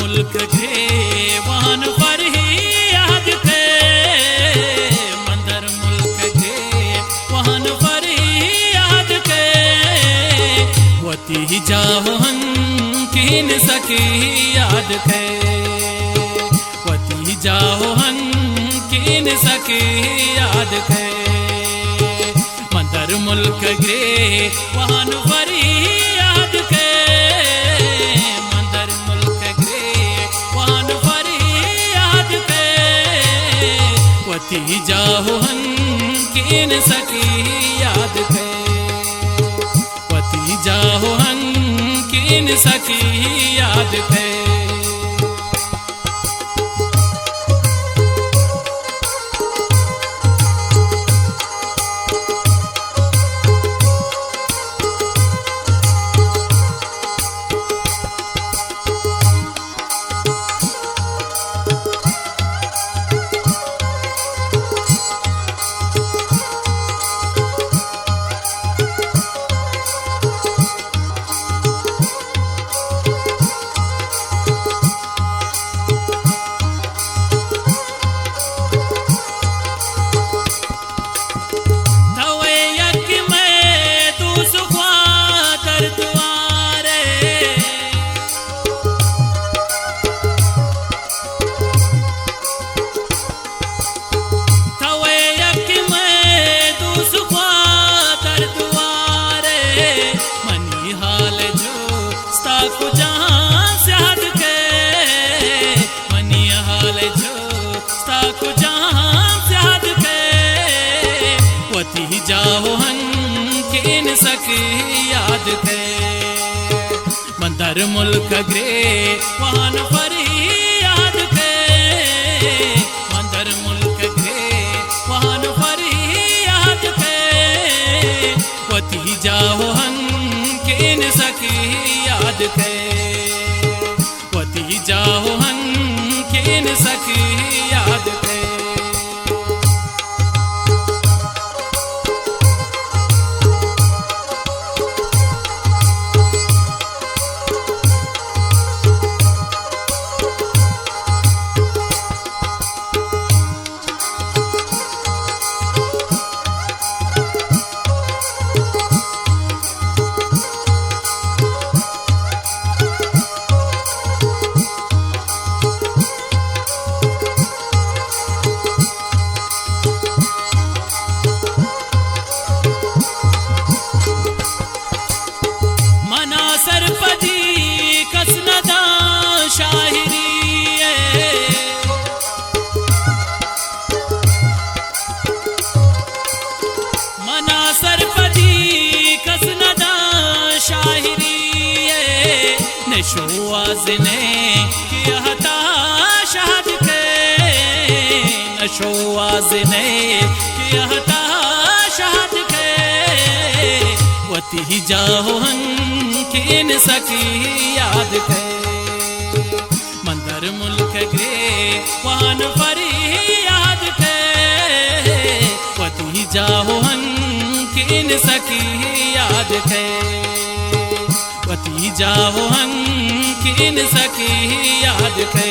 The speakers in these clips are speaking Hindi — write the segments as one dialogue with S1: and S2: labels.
S1: मुल्क के वाहन पर ही याद थे, मंदर मुल्क के वाहन पर ही याद थे। वती जाओ हन किन सकी याद थे, वती जाओ हन किन सकी याद थे। मंदर मुल्क के वाहन पर ही याद थे, मंदर मुल्क के वाहन पर ही याद थे। वती जाओ हन किन सकी याद थे, वती जाओ हन किन सकी याद थे। वती जाओ हन किन सकी याद थे, मंदर मुल्क ग्रे वाहन पर ही याद थे, मंदर मुल्क ग्रे वाहन पर ही याद थे। वती जाओ हन किन सकी याद थे, वती जाओ हन किन सकी याद थे। सरपदी कसनदा शाहिरी मना सरपदी कसनदा शाहिरी नशोआज ने किया हता शाद के, नशोआज ने किया हता शाद के। वती जाओ हन किन सकी याद थे, मंदर मुल्क ग्रे वाहन पर ही याद थे। वती जाओ हन किन सकी याद थे, वती जाओ हन किन सकी याद थे।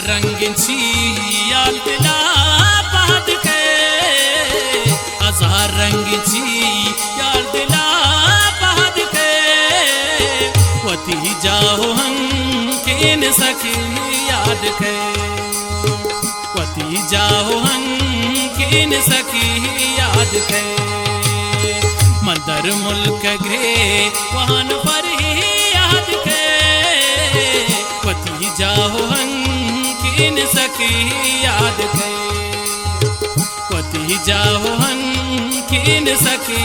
S1: रंगीन सियाल दिला बाद के, हजार रंगीन सियाल दिला बाद के। वती जाओ हम किन सकी याद के, किन सखी याद के मंदर मुल्क ग्रे वहान पर याद के पति जाओ हन किन सखी याद के पति जाओ हन किन सखी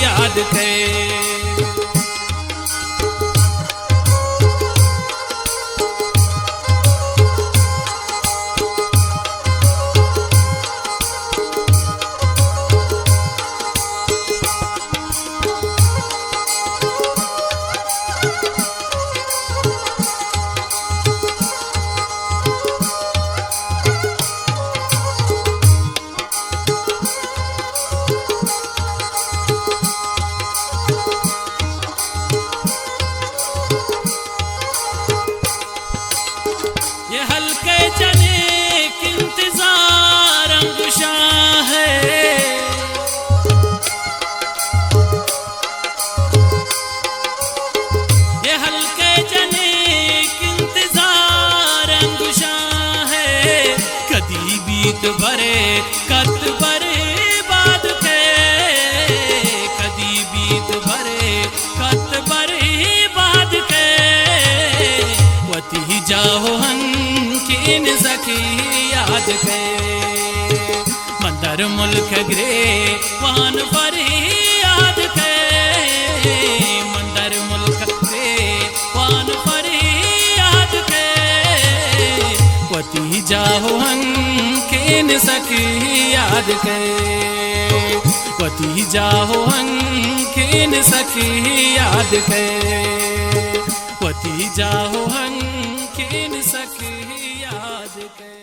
S1: याद के ये हल्के चने की इंतजार अंगुशा है ये हल्के चने की इंतजार अंगुशा है कदी बीत भरे कत भरे बाद के कदी बीत भरे कत भरे बाद के वती जाओ हन किन सखी याद के मंदर मुल्क ग्रे वान पर याद के मंदर मुल्क ग्रे वान पर याद के वती जाओ हन किन सखी याद के वती जाओ हन किन सखी याद के वती जाओ हन किन सखी याद के।